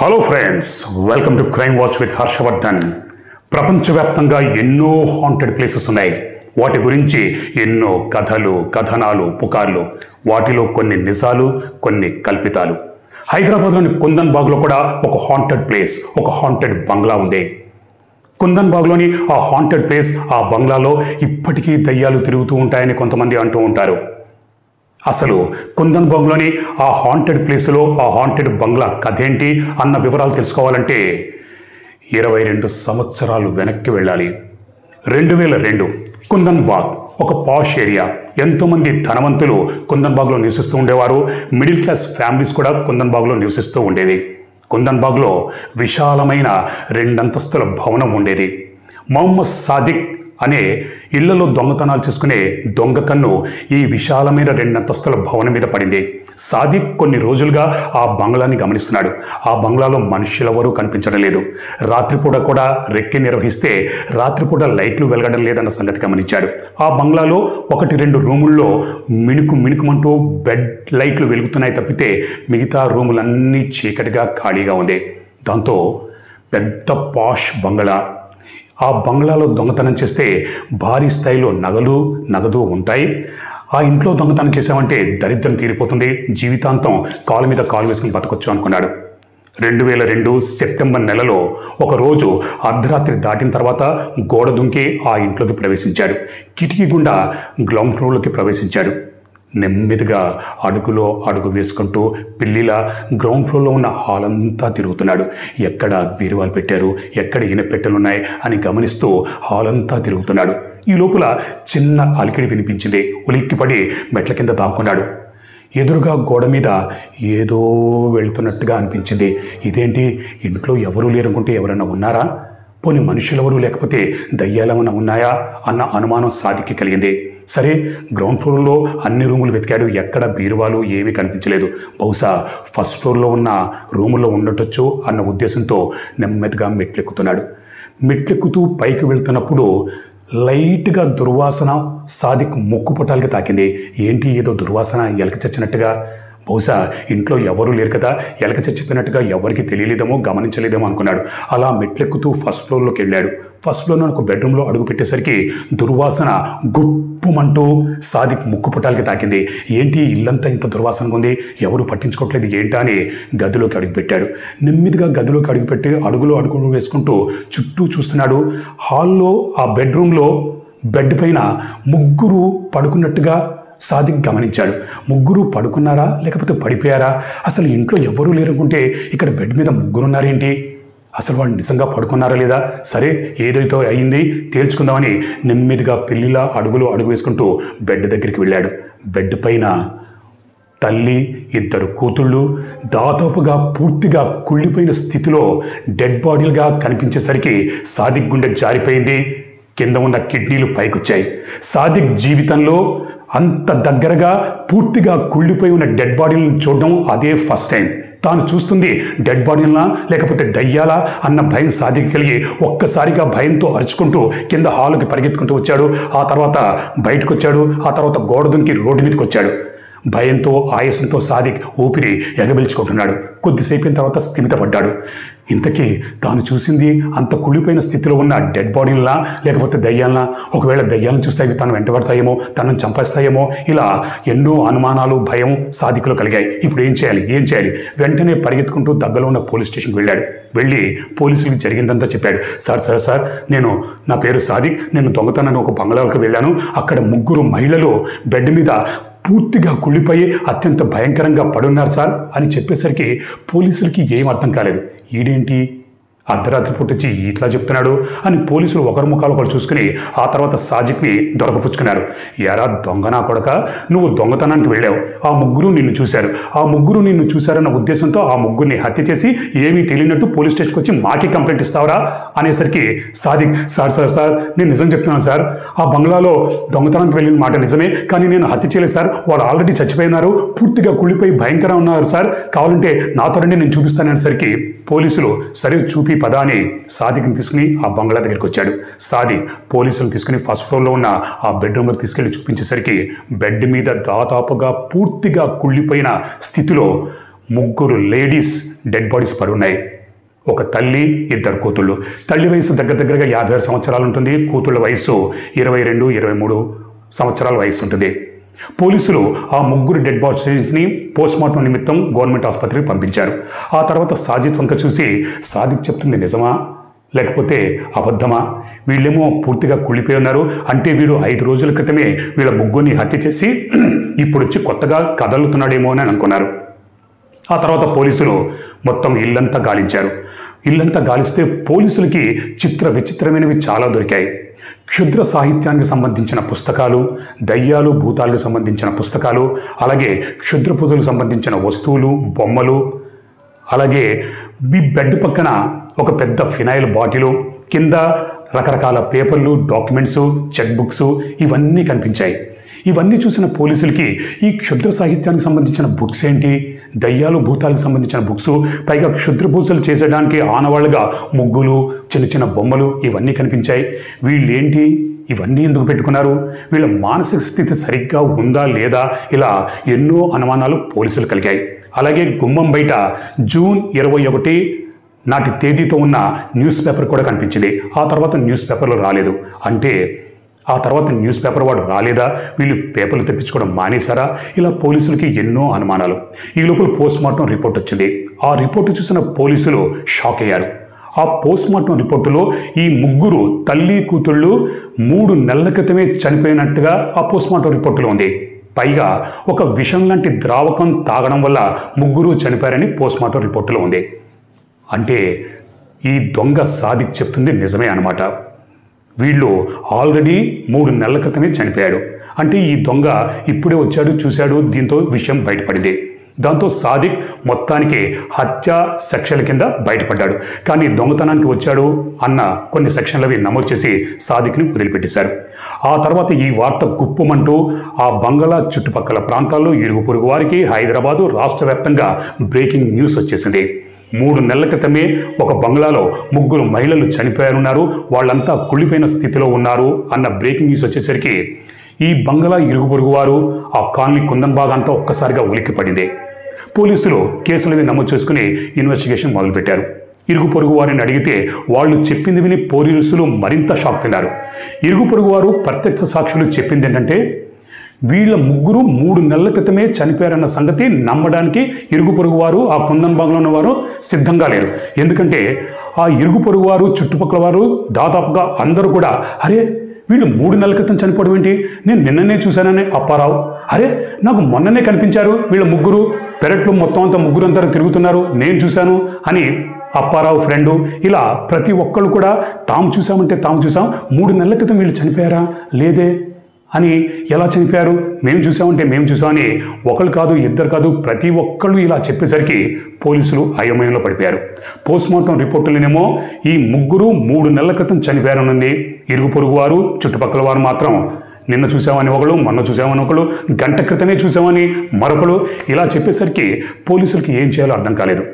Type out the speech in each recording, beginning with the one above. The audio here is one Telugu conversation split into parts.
Hello friends, welcome to crime watch with Harshavardhan. ప్రపంచవ్యాప్తంగా ఎన్నో హాంటెడ్ ప్లేసెస్ ఉన్నాయి. వాటి గురించి ఎన్నో కథలు, కథనాలు, పుకార్లు. వాటిలో కొన్ని నిజాలు, కొన్ని కల్పితాలు. హైదరాబాద్లోని కుందన్ బాగ్లో కూడా ఒక హాంటెడ్ ప్లేస్, ఒక హాంటెడ్ బంగ్లా ఉంది. కుందన్ బాగ్లోని ఆ హాంటెడ్ ప్లేస్, ఆ బంగ్లాలో ఇప్పటికీ దయ్యాలు తిరుగుతూ ఉంటాయని కొంతమంది అంటూ ఉంటారు. అసలు కుందన్ బాగ్లోని ఆ హాంటెడ్ ప్లేస్లో ఆ హాంటెడ్ బంగ్లా కథ ఏంటి అన్న వివరాలు తెలుసుకోవాలంటే 22 సంవత్సరాలు వెనక్కి వెళ్ళాలి. 2002 కుందన్ బాగ్ ఒక పాష్ ఏరియా. ఎంతోమంది ధనవంతులు కుందన్ బాగ్లో నివసిస్తూ ఉండేవారు. మిడిల్ క్లాస్ ఫ్యామిలీస్ కూడా కుందన్ బాగ్లో నివసిస్తూ ఉండేది. కుందన్ బాగ్లో విశాలమైన 2 అంతస్తుల భవనం ఉండేది. మొహమ్మద్ సాదిక్ అనే ఇళ్లలో దొంగతనాలు చేసుకునే దొంగ కన్ను ఈ విశాలమైన 2 అంతస్తుల భవనం మీద పడింది. సాదిక్ కొన్ని రోజులుగా ఆ బంగ్లాని గమనిస్తున్నాడు. ఆ బంగ్లాలో మనుషులెవరూ కనిపించడం లేదు. రాత్రిపూట కూడా రెక్కి నిర్వహిస్తే రాత్రిపూట లైట్లు వెలగడం లేదన్న సంగతి గమనించాడు. ఆ బంగ్లాలో 1-2 రూముల్లో మిణుకుమంటూ బెడ్ లైట్లు వెలుగుతున్నాయి తప్పితే మిగతా రూములన్నీ చీకటిగా ఖాళీగా ఉంది. దాంతో పెద్ద పాష్ బంగ్లా. ఆ బంగ్లాలో దొంగతనం చేస్తే భారీ స్థాయిలో నగదు ఉంటాయి. ఆ ఇంట్లో దొంగతనం చేసామంటే దరిద్రం తీరిపోతుంది, జీవితాంతం కాలు మీద కాలు వేసుకుని బతకొచ్చు అనుకున్నాడు. 2002 సెప్టెంబర్ నెలలో ఒకరోజు అర్ధరాత్రి దాటిన తర్వాత గోడ దుంకి ఆ ఇంట్లోకి ప్రవేశించాడు. కిటికీ గుండా గ్రౌండ్ ఫ్లోర్లోకి ప్రవేశించాడు. నెమ్మదిగా అడుగులో అడుగు వేసుకుంటూ పిల్లిలా గ్రౌండ్ ఫ్లోర్లో ఉన్న హాల్ అంతా తిరుగుతున్నాడు. ఎక్కడ బీరువాలు పెట్టారు, ఎక్కడ ఇనపెట్టెలున్నాయి అని గమనిస్తూ హాల్ అంతా తిరుగుతున్నాడు. ఈ లోపల చిన్న అలికిడి వినిపించింది. ఉలిక్కిపడి మెట్ల కింద దాక్కున్నాడు. ఎదురుగా గోడ మీద ఏదో వెళుతున్నట్టుగా అనిపించింది. ఇదేంటి, ఇంట్లో ఎవరూ లేరనుకుంటే ఎవరైనా ఉన్నారా? పోనీ మనుషులెవరూ లేకపోతే దయ్యాలేమన్నా ఉన్నాయా అన్న అనుమానం సాదిక్కి కలిగింది. సరే, గ్రౌండ్ ఫ్లోర్లో అన్ని రూములు వెతికాడు. ఎక్కడ బీరువాలు ఏమీ కనిపించలేదు. బహుశా ఫస్ట్ ఫ్లోర్లో ఉన్న రూముల్లో ఉండటొచ్చు అన్న ఉద్దేశంతో నెమ్మదిగా మెట్లెక్కుతున్నాడు. మెట్లెక్కుతూ పైకి వెళ్తున్నప్పుడు లైట్గా దుర్వాసన సాదిక్ ముక్కు పుటాలకి తాకింది. ఏంటి, ఏదో దుర్వాసన, ఎలక చచ్చినట్టుగా. బహుశా ఇంట్లో ఎవరూ లేరు కదా, ఎలక చచ్చిపోయినట్టుగా ఎవరికి తెలియలేదేమో, గమనించలేదేమో అనుకున్నాడు. అలా మెట్లెక్కుతూ ఫస్ట్ ఫ్లోర్లోకి వెళ్ళాడు. ఫస్ట్ ఫ్లోర్లో ఒక బెడ్రూమ్లో అడుగు పెట్టేసరికి దుర్వాసన గుప్పుమంటూ సాదిక్ ముక్కు పుటాలకి తాకింది. ఏంటి, ఇల్లంతా ఇంత దుర్వాసనగా ఉంది, ఎవరు పట్టించుకోవట్లేదు ఏంటా అని గదిలోకి అడుగుపెట్టాడు. నెమ్మదిగా గదిలోకి అడుగుపెట్టి అడుగులు వేసుకుంటూ చుట్టూ చూస్తున్నాడు. హాల్లో ఆ బెడ్రూమ్లో బెడ్ పైన ముగ్గురు పడుకున్నట్టుగా సాదిక్ గమనించాడు. ముగ్గురు పడుకున్నారా లేకపోతే పడిపోయారా? అసలు ఇంట్లో ఎవరూ లేరనుకుంటే ఇక్కడ బెడ్ మీద ముగ్గురున్నారేంటి? అసలు వాళ్ళు నిజంగా పడుకున్నారా లేదా? సరే, ఏదైతే అయింది తేల్చుకుందామని నెమ్మదిగా పిల్లిలా అడుగు వేసుకుంటూ బెడ్ దగ్గరికి వెళ్ళాడు. బెడ్ పైన తల్లి, 2 కూతుళ్ళు దాదాపుగా పూర్తిగా కుళ్ళిపోయిన స్థితిలో డెడ్ బాడీలుగా కనిపించేసరికి సాదిక్ గుండె జారిపోయింది. కింద ఉన్న కిడ్నీలు పైకొచ్చాయి. సాదిక్ జీవితంలో అంత దగ్గరగా పూర్తిగా కుళ్ళిపోయి ఉన్న డెడ్ బాడీలను చూడడం అదే ఫస్ట్ టైం. తాను చూస్తుంది డెడ్ బాడీలనా లేకపోతే దయ్యాలా అన్న భయం సాదిక్ కలిగి ఒక్కసారిగా భయంతో అరుచుకుంటూ కింద హాలుకి పరిగెత్తుకుంటూ వచ్చాడు. ఆ తర్వాత బయటకు వచ్చాడు. ఆ తర్వాత గోడ దుంకి రోడ్డు మీదకి వచ్చాడు. భయంతో, ఆయాసంతో సాదిక్ ఊపిరి ఎగబెల్చుకుంటున్నాడు. కొద్దిసేపిన తర్వాత స్థిమితపడ్డాడు. ఇంతకీ తాను చూసింది అంత కుళ్ళిపోయిన స్థితిలో ఉన్న డెడ్ బాడీలనా లేకపోతే దయ్యాలనా? ఒకవేళ దయ్యాలను చూస్తే అవి తను వెంటబడతాయేమో, తనను చంపేస్తాయేమో, ఇలా ఎన్నో అనుమానాలు, భయం సాదిక్లో కలిగాయి. ఇప్పుడు ఏం చేయాలి? వెంటనే పరిగెత్తుకుంటూ దగ్గరలో ఉన్న పోలీస్ స్టేషన్కి వెళ్ళి పోలీసులకు జరిగిందంతా చెప్పాడు. సార్, నా పేరు సాదిక్, నేను దొంగతనాన్ని ఒక బంగ్లాలకు వెళ్ళాను. అక్కడ 3 మహిళలు బెడ్ మీద పూర్తిగా కుళ్ళిపోయి అత్యంత భయంకరంగా పడున్నారు సార్ అని చెప్పేసరికి పోలీసులకి ఏం అర్థం కాలేదు. ఈడేంటి అర్ధరాత్రి పూట వచ్చి ఇట్లా చెప్తున్నాడు అని పోలీసులు ఒకరి ముఖాలు ఒకరు చూసుకుని ఆ తర్వాత సాదిక్ని దొరకపుచ్చుకున్నారు. ఎరా దొంగనా కొడక, నువ్వు దొంగతనానికి వెళ్ళావు, ఆ 3 నిన్ను చూశారు. ఆ 3 నిన్ను చూశారన్న ఉద్దేశంతో ఆ 3ని హత్య చేసి ఏమీ తెలియనట్టు పోలీస్ స్టేషన్కి వచ్చి మాకే కంప్లైంట్ ఇస్తావరా అనేసరికి సాదిక్, సార్ నేను నిజం చెప్తున్నాను సార్, ఆ బంగ్లాలో దొంగతనానికి వెళ్ళిన మాట నిజమే, కానీ నేను హత్య చేయలేదు సార్, వాళ్ళు ఆల్రెడీ చచ్చిపోయినారు, పూర్తిగా కుళ్ళిపోయి భయంకరంగా ఉన్నారు సార్, కావాలంటే నాతో రండి నేను చూపిస్తాననేసరికి పోలీసులు సరే చూపి పదా అని సాదిక్ని తీసుకుని ఆ బంగ్లా దగ్గరికి వచ్చాడు. సాదిక్ పోలీసులు తీసుకుని ఫస్ట్ ఫ్లోర్లో ఉన్న ఆ బెడ్రూమ్లోకి తీసుకెళ్లి చూపించేసరికి బెడ్ మీద దాదాపుగా పూర్తిగా కుళ్ళిపోయిన స్థితిలో ముగ్గురు లేడీస్ డెడ్ బాడీస్ పడున్నాయి. ఒక తల్లి, ఇద్దరు కూతుళ్ళు. తల్లి వయసు దగ్గరగా 56 సంవత్సరాలు ఉంటుంది. కూతుళ్ళ వయసు 22, 23 సంవత్సరాల వయసు ఉంటుంది. పోలీసులు ఆ ముగ్గురు డెడ్ బాడీస్ని పోస్ట్మార్టం నిమిత్తం గవర్నమెంట్ ఆసుపత్రికి పంపించారు. ఆ తర్వాత సాజిద్ వంక చూసి, సాదిక్ చెప్తుంది నిజమా లేకపోతే అబద్ధమా? వీళ్ళేమో పూర్తిగా కుళ్ళిపోయి ఉన్నారు, అంటే వీడు 5 రోజుల క్రితమే వీళ్ళ ముగ్గురిని హత్య చేసి ఇప్పుడు వచ్చి కొత్తగా కదలుతున్నాడేమో అని అనుకున్నారు. ఆ తర్వాత పోలీసులు మొత్తం ఇల్లంతా గాలించారు. ఇల్లంతా గాలిస్తే పోలీసులకి చిత్ర విచిత్రమైనవి చాలా దొరికాయి. క్షుద్ర సాహిత్యానికి సంబంధించిన పుస్తకాలు, దయ్యాలు భూతాలకు సంబంధించిన పుస్తకాలు, అలాగే క్షుద్ర పూజలకు సంబంధించిన వస్తువులు, బొమ్మలు, అలాగే మీ బెడ్ పక్కన ఒక పెద్ద ఫినాయిల్ బాటిలు, కింద రకరకాల పేపర్లు, డాక్యుమెంట్స్, చెక్ బుక్స్ ఇవన్నీ కనిపించాయి. ఇవన్నీ చూసిన పోలీసులకి ఈ క్షుద్ర సాహిత్యానికి సంబంధించిన బుక్స్ ఏంటి, దయ్యాలు భూతాలకు సంబంధించిన బుక్స్, పైగా క్షుద్ర పూజలు చేసేయడానికి ఆనవాళ్ళుగా ముగ్గులు, చిన్న చిన్న బొమ్మలు ఇవన్నీ కనిపించాయి. వీళ్ళేంటి, ఇవన్నీ ఎందుకు పెట్టుకున్నారు, వీళ్ళ మానసిక స్థితి సరిగ్గా ఉందా లేదా, ఇలా ఎన్నో అనుమానాలు పోలీసులు కలిగాయి. అలాగే గుమ్మం బయట జూన్ 21 నాటి తేదీతో ఉన్న న్యూస్ పేపర్ కూడా కనిపించింది. ఆ తర్వాత న్యూస్ పేపర్లు రాలేదు. అంటే ఆ తర్వాత న్యూస్ పేపర్ వాడు రాలేదా, వీళ్ళు పేపర్లు తెప్పించుకోవడం మానేశారా, ఇలా పోలీసులకి ఎన్నో అనుమానాలు. ఈ లోపల పోస్ట్మార్టం రిపోర్ట్ వచ్చింది. ఆ రిపోర్టు చూసిన పోలీసులు షాక్ అయ్యారు. ఆ పోస్ట్మార్టం రిపోర్టులో ఈ ముగ్గురు తల్లి కూతుళ్ళు 3 నెలల క్రితమే చనిపోయినట్టుగా ఆ పోస్ట్మార్టం రిపోర్టులో ఉంది. పైగా ఒక విషం లాంటి ద్రావకం తాగడం వల్ల ముగ్గురు చనిపోయారని పోస్ట్మార్టం రిపోర్టులో ఉంది. అంటే ఈ దొంగ సాదిక్ చెప్తుంది నిజమే అన్నమాట. వీళ్ళు ఆల్రెడీ 3 నెలల క్రితమే చనిపోయాడు. అంటే ఈ దొంగ ఇప్పుడే వచ్చాడు, చూశాడు, దీంతో విషయం బయటపడింది. దాంతో సాదిక్ మొత్తానికి హత్య సెక్షన్ల కింద బయటపడ్డాడు. కానీ దొంగతనానికి వచ్చాడు అన్న కొన్ని సెక్షన్లవి నమోదు చేసి సాదిక్ని వదిలిపెట్టేశారు. ఆ తర్వాత ఈ వార్త గుప్పమంటూ ఆ బంగ్లా చుట్టుపక్కల ప్రాంతాల్లో ఇరుగు పొరుగు వారికి, హైదరాబాదు రాష్ట్ర వ్యాప్తంగా బ్రేకింగ్ న్యూస్ వచ్చేసింది. 3 నెలల క్రితమే ఒక బంగ్లాలో 3 మహిళలు చనిపోయారున్నారు, వాళ్ళంతా కుళ్ళిపోయిన స్థితిలో ఉన్నారు అన్న బ్రేకింగ్ న్యూస్ వచ్చేసరికి ఈ బంగ్లా ఇరుగు పొరుగు వారు, ఆ కాలనీ కుందన్బాగ్ అంతా ఒక్కసారిగా ఉలిక్కిపడింది. పోలీసులు కేసులని నమోదు చేసుకుని ఇన్వెస్టిగేషన్ మొదలుపెట్టారు. ఇరుగు పొరుగు వారిని అడిగితే వాళ్ళు చెప్పింది విని పోలీసులు మరింత షాక్ తిన్నారు. ఇరుగు పొరుగు వారు ప్రత్యక్ష సాక్షులు చెప్పింది ఏంటంటే, వీళ్ళ ముగ్గురు 3 నెలల క్రితమే చనిపోయారన్న సంగతి నమ్మడానికి ఇరుగు పొరుగు వారు, ఆ కుందన్బాగ్లో ఉన్నవారు సిద్ధంగా లేరు. ఎందుకంటే ఆ ఇరుగు పొరుగు వారు, చుట్టుపక్కల వారు దాదాపుగా అందరూ కూడా, అరే వీళ్ళు 3 నెలల క్రితం చనిపోవడం ఏంటి, నేను నిన్ననే చూశానని అప్పారావు, అరే నాకు మొన్ననే కనిపించారు వీళ్ళ ముగ్గురు, పెరట్లు మొత్తం అంతా ముగ్గురు అంతా తిరుగుతున్నారు, నేను చూశాను అని అప్పారావు ఫ్రెండు, ఇలా ప్రతి ఒక్కళ్ళు కూడా తాము చూసామంటే తాము చూసాం, 3 నెలల క్రితం వీళ్ళు చనిపోయారా లేదే అని, ఎలా చనిపోయారు, మేము చూసామంటే మేము చూసామని ఒకళ్ళు కాదు, ఇద్దరు కాదు, ప్రతి ఒక్కళ్ళు ఇలా చెప్పేసరికి పోలీసులు అయోమయంలో పడిపోయారు. పోస్ట్మార్టం రిపోర్టులోనేమో ఈ ముగ్గురు 3 నెలల క్రితం చనిపోయారనుంది. ఇరుగు పొరుగు వారు, చుట్టుపక్కల వారు మాత్రం నిన్న చూసామని ఒకళ్ళు, మొన్న చూసామని ఒకళ్ళు, గంట క్రితమే చూసామని మరొకళ్ళు, ఇలా చెప్పేసరికి పోలీసులకి ఏం చేయాలో అర్థం కాలేదు.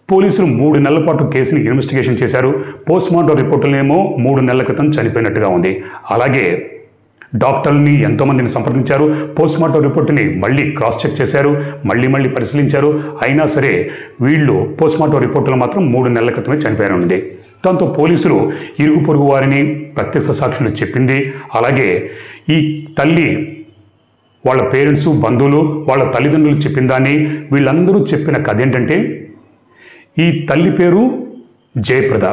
పోలీసులు 3 నెలల పాటు కేసుని ఇన్వెస్టిగేషన్ చేశారు. పోస్ట్మార్టం రిపోర్టులేమో 3 నెలల క్రితం చనిపోయినట్టుగా ఉంది. అలాగే డాక్టర్ని ఎంతోమందిని సంప్రదించారు, పోస్ట్మార్టం రిపోర్టుని మళ్ళీ క్రాస్ చెక్ చేశారు, మళ్ళీ పరిశీలించారు. అయినా సరే వీళ్ళు పోస్ట్మార్టం రిపోర్టులో మాత్రం 3 నెలల క్రితమే చనిపోయారనుంది. దాంతో పోలీసులు ఇరుగు పొరుగు వారిని, ప్రత్యక్ష సాక్షులు చెప్పింది, అలాగే ఈ తల్లి వాళ్ళ పేరెంట్స్, బంధువులు, వాళ్ళ తల్లిదండ్రులు చెప్పిన దాన్ని, వీళ్ళందరూ చెప్పిన కథ ఏంటంటే, ఈ తల్లి పేరు జయప్రద.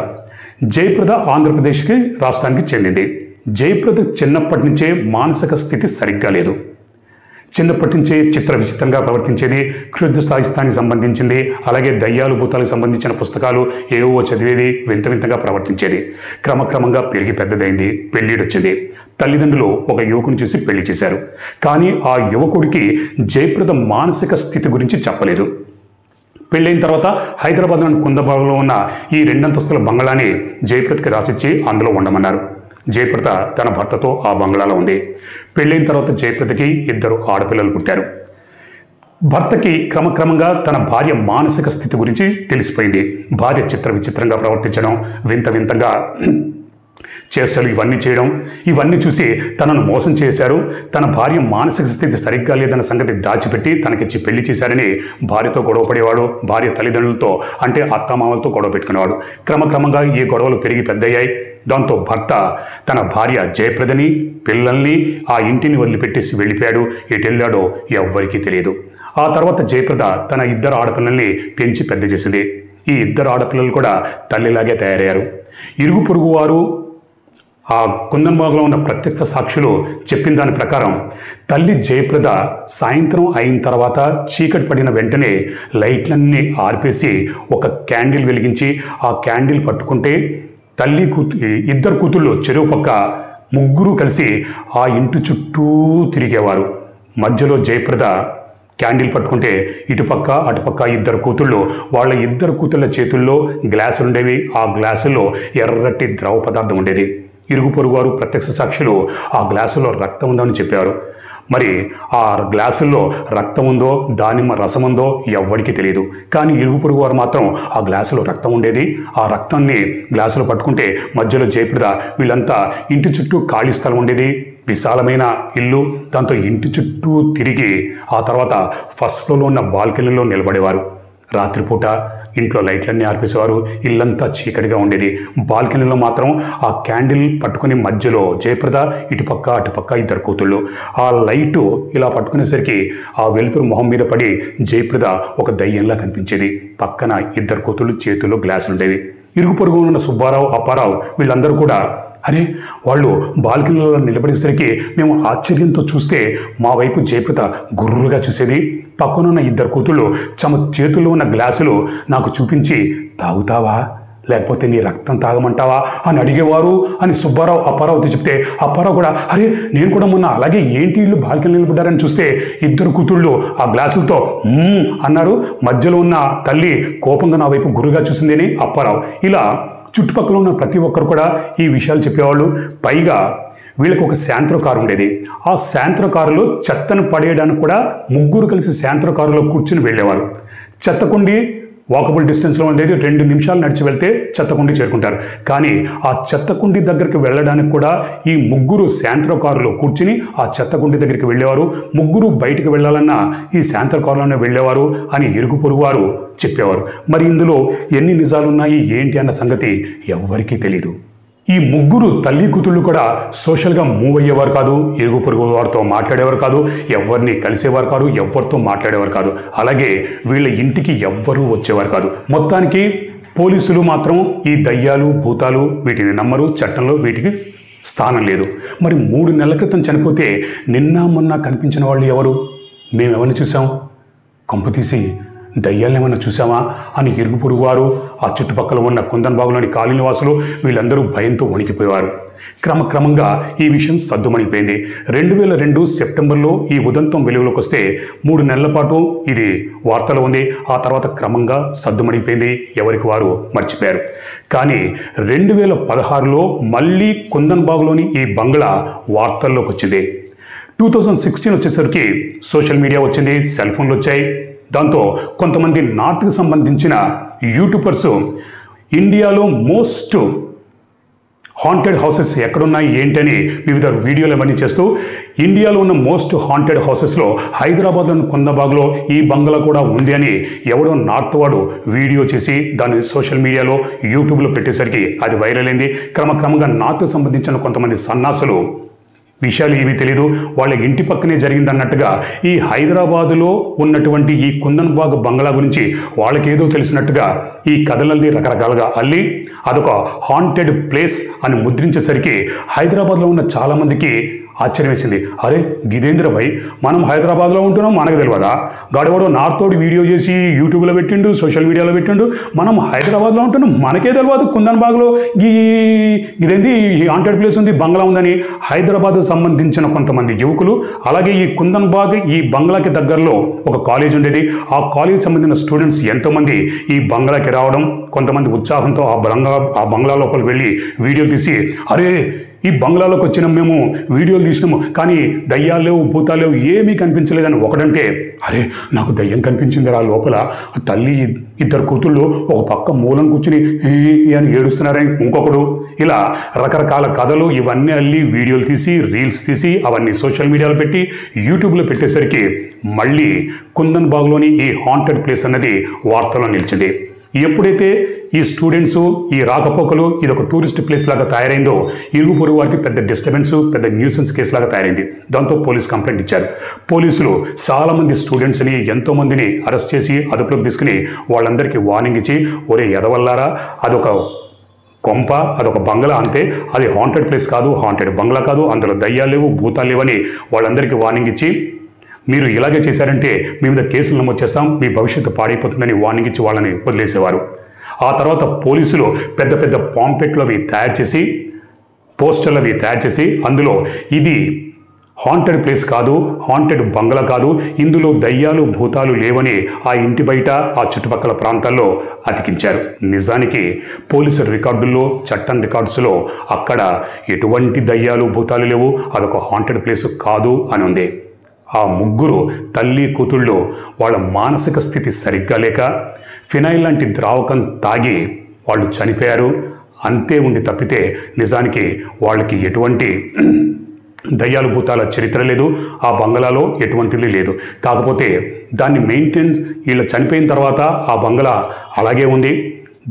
జయప్రద ఆంధ్రప్రదేశ్కి రాష్ట్రానికి చెందింది. జయప్రద చిన్నప్పటి నుంచే మానసిక స్థితి సరిగ్గా లేదు. చిన్నప్పటి నుంచే చిత్ర విచిత్రంగా ప్రవర్తించేది, క్షుద్ర సాహిత్యానికి సంబంధించింది, అలాగే దయ్యాలు భూతాలకు సంబంధించిన పుస్తకాలు ఏవో చదివేది, వింతగా ప్రవర్తించేది. క్రమక్రమంగా పెరిగి పెద్దదైంది, పెళ్ళిడొచ్చింది. తల్లిదండ్రులు ఒక యువకుని చూసి పెళ్లి చేశారు. కానీ ఆ యువకుడికి జయప్రద మానసిక స్థితి గురించి చెప్పలేదు. పెళ్ళైన తర్వాత హైదరాబాద్లోని కుందబాగ్లో ఉన్న ఈ 2 అంతస్తుల బంగ్లాని జయప్రదకి రాసిచ్చి అందులో ఉండమన్నారు. జయప్రద తన భర్తతో ఆ బంగ్లాలో ఉంది. పెళ్ళైన తర్వాత జయప్రదకి 2 ఆడపిల్లలు పుట్టారు. భర్తకి క్రమక్రమంగా తన భార్య మానసిక స్థితి గురించి తెలిసిపోయింది. భార్య చిత్ర విచిత్రంగా ప్రవర్తించడం, వింతగా చేష్టలు ఇవన్నీ చేయడం, ఇవన్నీ చూసి తనను మోసం చేశారు, తన భార్య మానసిక స్థితి సరిగ్గా లేదన్న సంగతి దాచిపెట్టి తనకిచ్చి పెళ్లి చేశారని భార్యతో గొడవపడేవాడు. భార్య తల్లిదండ్రులతో అంటే అత్తమామలతో గొడవ పెట్టుకునేవాడు. క్రమక్రమంగా ఈ గొడవలు పెరిగి పెద్దయ్యాయి. దాంతో భర్త తన భార్య జయప్రదని, పిల్లల్ని ఆ ఇంటిని వదిలిపెట్టేసి వెళ్ళిపోయాడు. ఎటెళ్ళాడో ఎవ్వరికీ తెలియదు. ఆ తర్వాత జయప్రద తన 2 ఆడపిల్లల్ని పెంచి పెద్ద చేసింది. ఈ 2 ఆడపిల్లలు కూడా తల్లిలాగే తయారయ్యారు. ఇరుగు పొరుగు వారు, ఆ కుందన్బాగ్లో ఉన్న ప్రత్యక్ష సాక్షులు చెప్పిన దాని ప్రకారం తల్లి జయప్రద సాయంత్రం అయిన తర్వాత చీకటి పడిన వెంటనే లైట్లన్నీ ఆర్పేసి ఒక క్యాండిల్ వెలిగించి ఆ క్యాండిల్ పట్టుకుంటే తల్లి 2 కూతుళ్ళు చెరువు పక్క ముగ్గురు కలిసి ఆ ఇంటి చుట్టూ తిరిగేవారు. మధ్యలో జయప్రద క్యాండిల్ పట్టుకుంటే ఇటుపక్క అటుపక్క 2 కూతుళ్ళు, వాళ్ళ 2 కూతుళ్ళ చేతుల్లో గ్లాసులు ఉండేవి. ఆ గ్లాసుల్లో ఎర్రటి ద్రవ పదార్థం ఉండేది. ఇరుగు పొరుగు వారు, ప్రత్యక్ష సాక్షులు ఆ గ్లాసులో రక్తం ఉందని చెప్పారు. మరి ఆ గ్లాసుల్లో రక్తం ఉందో దానిమ్మ రసం ఉందో ఎవ్వడికి తెలియదు. కానీ ఇరుగు పొరుగు వారు మాత్రం ఆ గ్లాసులో రక్తం ఉండేది. ఆ రక్తాన్ని గ్లాసులో పట్టుకుంటే మధ్యలో జయప్రద, వీళ్ళంతా ఇంటి చుట్టూ ఖాళీ స్థలం ఉండేది, విశాలమైన ఇల్లు. దాంతో ఇంటి చుట్టూ తిరిగి ఆ తర్వాత ఫస్ట్ ఫ్లోర్లో ఉన్న బాల్కనీలో నిలబడేవారు. రాత్రిపూట ఇంట్లో లైట్లన్నీ ఆర్పేసేవారు. ఇల్లంతా చీకటిగా ఉండేది. బాల్కనీలో మాత్రం ఆ క్యాండిల్ పట్టుకుని మధ్యలో జయప్రద, ఇటుపక్క అటుపక్క 2 కూతుళ్ళు. ఆ లైటు ఇలా పట్టుకునేసరికి ఆ వెలుతురు మొహం మీద పడి జయప్రద ఒక దయ్యంలా కనిపించేది. పక్కన 2 కూతుళ్ళు చేతుల్లో గ్లాసులు ఉండేవి. ఇరుగు పొరుగు ఉన్న సుబ్బారావు, అప్పారావు వీళ్ళందరూ కూడా అరే వాళ్ళు బాల్కనీలో నిలబడేసరికి మేము ఆశ్చర్యంతో చూస్తే మా వైపు జయప్రద గుర్రుగా చూసేది. పక్కనున్న 2 కూతుళ్ళు తమ చేతుల్లో ఉన్న గ్లాసులు నాకు చూపించి తాగుతావా లేకపోతే నీ రక్తం తాగమంటావా అని అడిగేవారు అని సుబ్బారావు అప్పారావుతో చెప్తే అప్పారావు కూడా అరే నేను కూడా మొన్న అలాగే ఏంటి వీళ్ళు బాల్కనీ నిలబడ్డారని చూస్తే 2 కూతుళ్ళు ఆ గ్లాసులతో అన్నారు. మధ్యలో ఉన్న తల్లి కోపంగా నా వైపు గురుగా చూసింది అని అప్పారావు. ఇలా చుట్టుపక్కల ఉన్న ప్రతి ఒక్కరు కూడా ఈ విషయాలు చెప్పేవాళ్ళు. పైగా వీళ్ళకి ఒక శాంత్రో కారు ఉండేది. ఆ శాంత్రో కారులో చెత్తను పడేయడానికి కూడా ముగ్గురు కలిసి శాంత్రో కారులో కూర్చుని వెళ్ళేవారు. చెత్తకుండి వాకబుల్ డిస్టెన్స్లో ఉండేది. 2 నిమిషాలు నడిచి వెళ్తే చెత్తకుండి చేరుకుంటారు. కానీ ఆ చెత్తకుండి దగ్గరికి వెళ్ళడానికి కూడా ఈ ముగ్గురు శాంత్రో కారులో కూర్చుని ఆ చెత్తకుండి దగ్గరికి వెళ్ళేవారు. ముగ్గురు బయటికి వెళ్ళాలన్నా ఈ శాంత్రో కారులోనే వెళ్ళేవారు అని ఇరుగు పొరుగు వారు చెప్పేవారు. మరి ఇందులో ఎన్ని నిజాలున్నాయి ఏంటి అన్న సంగతి ఎవ్వరికీ తెలియదు. ఈ ముగ్గురు తల్లి కూతుళ్ళు కూడా సోషల్గా మూవ్ అయ్యేవారు కాదు, ఇరుగు పొరుగు వారితో మాట్లాడేవారు కాదు, ఎవరిని కలిసేవారు కాదు, ఎవరితో మాట్లాడేవారు కాదు. అలాగే వీళ్ళ ఇంటికి ఎవ్వరూ వచ్చేవారు కాదు. మొత్తానికి పోలీసులు మాత్రం ఈ దయ్యాలు భూతాలు వీటిని నమ్మరు, చట్టంలో వీటికి స్థానం లేదు. మరి 3 నెలల క్రితం చనిపోతే నిన్న మొన్న కనిపించిన వాళ్ళు ఎవరు? మేమెవరిని చూసాం? కొంపు తీసి దయ్యాలను ఏమన్నా చూసామా అని ఇరుగు పొరుగు వారు, ఆ చుట్టుపక్కల ఉన్న కుందన్బాగులోని కాలనీ వాసులు వీళ్ళందరూ భయంతో వణికిపోయేవారు. క్రమక్రమంగా ఈ విషయం సద్దుమణిపోయింది. 2002 సెప్టెంబర్లో ఈ ఉదంతం వెలుగులోకి వస్తే 3 నెలల పాటు ఇది వార్తలో ఉంది. ఆ తర్వాత క్రమంగా సద్దుమణిపోయింది, ఎవరికి వారు మర్చిపోయారు. కానీ 2016లో మళ్ళీ కుందన్బాగులోని ఈ బంగ్లా వార్తల్లోకి వచ్చింది. 2016 వచ్చేసరికి సోషల్ మీడియా వచ్చింది, సెల్ ఫోన్లు వచ్చాయి. దాంతో కొంతమంది నార్త్కి సంబంధించిన యూట్యూబర్స్ ఇండియాలో మోస్ట్ హాంటెడ్ హౌసెస్ ఎక్కడున్నాయి ఏంటని వివిధ వీడియోలు అవన్నీ చేస్తూ ఇండియాలో ఉన్న మోస్ట్ హాంటెడ్ హౌసెస్లో హైదరాబాద్లోని కుందబాగ్లో ఈ బంగ్లా కూడా ఉంది అని ఎవడో నార్త్ వాడు వీడియో చేసి దాన్ని సోషల్ మీడియాలో యూట్యూబ్లో పెట్టేసరికి అది వైరల్ అయింది. క్రమక్రమంగా నార్త్కి సంబంధించిన కొంతమంది సన్నాసులు విషయాలు ఏమీ తెలియదు, వాళ్ళ ఇంటి పక్కనే జరిగిందన్నట్టుగా ఈ హైదరాబాదులో ఉన్నటువంటి ఈ కుందన్బాగ్ బంగ్లా గురించి వాళ్ళకేదో తెలిసినట్టుగా ఈ కథలన్నీ రకరకాలుగా అల్లి అదొక హాంటెడ్ ప్లేస్ అని ముద్రించేసరికి హైదరాబాద్లో ఉన్న చాలామందికి ఆశ్చర్యం వేసింది. అరే గిదేంద్ర భాయ్, మనం హైదరాబాద్లో ఉంటున్నాం, మనకు తెలియదా? గాడెవడో నార్తోడి వీడియో చేసి యూట్యూబ్లో పెట్టిండు, సోషల్ మీడియాలో పెట్టిండు, మనం హైదరాబాద్లో ఉంటున్నాం, మనకే తెలియదు కుందన్బాగ్లో ఇదేంది ఈ హాంటెడ్ ప్లేస్ ఉంది, బంగ్లా ఉందని. హైదరాబాద్ సంబంధించిన కొంతమంది యువకులు, అలాగే ఈ కుందన్బాగ్ ఈ బంగ్లాకి దగ్గరలో ఒక కాలేజ్ ఉండేది, ఆ కాలేజ్ సంబంధించిన స్టూడెంట్స్ ఎంతోమంది ఈ బంగ్లాకి రావడం, కొంతమంది ఉత్సాహంతో ఆ బంగ్లా లోపలికి వెళ్ళి వీడియో తీసి అరే ఈ బంగ్లాలోకి వచ్చినాం, మేము వీడియోలు తీసినాము, కానీ దయ్యాలు లేవు, భూతాలు లేవు, ఏమీ కనిపించలేదని ఒకడంటే, అరే నాకు దయ్యం కనిపించింది రా లోపల, తల్లి ఇద్దరు కూతుళ్ళు ఒక పక్క మూలం కూర్చుని అని ఏడుస్తున్నారని ఇంకొకడు. ఇలా రకరకాల కథలు ఇవన్నీ అల్లి వీడియోలు తీసి రీల్స్ తీసి అవన్నీ సోషల్ మీడియాలో పెట్టి యూట్యూబ్లో పెట్టేసరికి మళ్ళీ కుందన్ బాగ్లోని ఈ హాంటెడ్ ప్లేస్ అన్నది వార్తల్లో నిలిచింది. ఎప్పుడైతే ఈ స్టూడెంట్స్ ఈ రాకపోకలు ఇదొక టూరిస్ట్ ప్లేస్ లాగా తయారైందో ఇరుగు పొరుగు వారికి పెద్ద డిస్టర్బెన్స్, పెద్ద న్యూసెన్స్ కేసు లాగా తయారైంది. దాంతో పోలీస్ కంప్లైంట్ ఇచ్చారు. పోలీసులు చాలామంది స్టూడెంట్స్ని ఎంతోమందిని అరెస్ట్ చేసి అదుపులోకి తీసుకుని వాళ్ళందరికీ వార్నింగ్ ఇచ్చి, ఒరే ఎదవల్లారా, అదొక కొంప, అదొక బంగ్లా అంతే, అది హాంటెడ్ ప్లేస్ కాదు, హాంటెడ్ బంగ్లా కాదు, అందులో దయ్యాలు లేవు, భూతాలు లేవని వాళ్ళందరికీ వార్నింగ్ ఇచ్చి, మీరు ఇలాగే చేశారంటే మీ మీద కేసులు నమోదు చేస్తాం, మీ భవిష్యత్తు పాడైపోతుందని వార్నింగ్ ఇచ్చి వాళ్ళని వదిలేసేవారు. ఆ తర్వాత పోలీసులు పెద్ద పెద్ద పాంపెట్లు అవి తయారు చేసి, పోస్టర్లు అవి తయారు చేసి, అందులో ఇది హాంటెడ్ ప్లేస్ కాదు, హాంటెడ్ బంగ్లా కాదు, ఇందులో దయ్యాలు భూతాలు లేవని ఆ ఇంటి బయట ఆ చుట్టుపక్కల ప్రాంతాల్లో అతికించారు. నిజానికి పోలీసు రికార్డుల్లో, చట్టం రికార్డ్స్లో అక్కడ ఎటువంటి దయ్యాలు భూతాలు లేవు, అదొక హాంటెడ్ ప్లేస్ కాదు అని ఉంది. ఆ ముగ్గురు తల్లి కూతుళ్ళు వాళ్ళ మానసిక స్థితి సరిగ్గా లేక ఫినైల్ లాంటి ద్రావకం తాగి వాళ్ళు చనిపోయారు. అంతే ఉండి తప్పితే నిజానికి వాళ్ళకి ఎటువంటి దయ్యాలు భూతాల చరిత్ర లేదు, ఆ బంగ్లాలో ఎటువంటిది లేదు. కాకపోతే దాన్ని మెయింటెనెన్స్, వీళ్ళు చనిపోయిన తర్వాత ఆ బంగ్లా అలాగే ఉంది.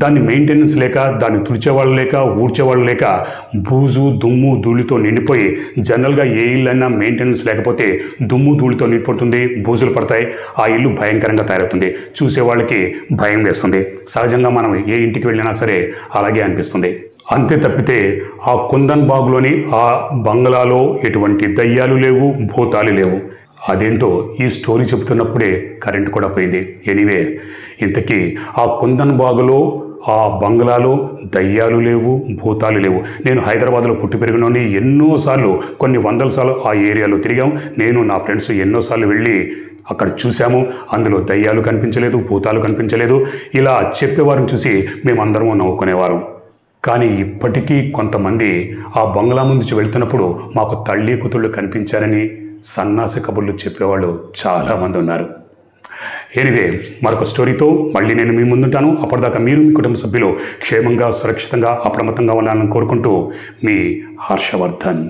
దాన్ని మెయింటెనెన్స్ లేక, దాన్ని తుడిచేవాళ్ళు లేక, ఊడ్చేవాళ్ళు లేక బూజు దుమ్ము ధూళితో నిండిపోయి, జనరల్గా ఏ ఇల్లైనా మెయింటెనెన్స్ లేకపోతే దుమ్ము ధూళితో నిండిపోతుంది, బూజులు పడతాయి, ఆ ఇల్లు భయంకరంగా తయారవుతుంది, చూసేవాళ్ళకి భయం వేస్తుంది. సహజంగా మనం ఏ ఇంటికి వెళ్ళినా సరే అలాగే అనిపిస్తుంది. అంతే తప్పితే ఆ కుందన్ బాగ్లోని ఆ బంగ్లాలో ఎటువంటి దయ్యాలు లేవు, భూతాలు లేవు. అదేంటో ఈ స్టోరీ చెబుతున్నప్పుడే కరెంట్ కూడా పోయింది. ఎనీవే, ఇంతకీ ఆ కుందన్ బాగులో ఆ బంగ్లాలో దయ్యాలు లేవు, భూతాలు లేవు. నేను హైదరాబాద్లో పుట్టి పెరిగినోని, ఎన్నోసార్లు కొన్ని వందల సార్లు ఆ ఏరియాలో తిరిగాం. నేను నా ఫ్రెండ్స్ ఎన్నోసార్లు వెళ్ళి అక్కడ చూసాము. అందులో దయ్యాలు కనిపించలేదు, భూతాలు కనిపించలేదు. ఇలా చెప్పేవారిని చూసి మేమందరము నవ్వుకునేవారం. కానీ ఇప్పటికీ కొంతమంది ఆ బంగ్లా ముందు వెళ్తున్నప్పుడు మాకు తల్లి కూతుళ్ళు కనిపించారని సన్నాసి కబుర్లు చెప్పేవాళ్ళు చాలామంది ఉన్నారు. ఎనివే, మరొక స్టోరీతో మళ్ళీ నేను మీ ముందుంటాను. అప్పటిదాకా మీరు, మీ కుటుంబ సభ్యులు క్షేమంగా, సురక్షితంగా, అప్రమత్తంగా ఉండాలని కోరుకుంటూ మీ హర్షవర్ధన్.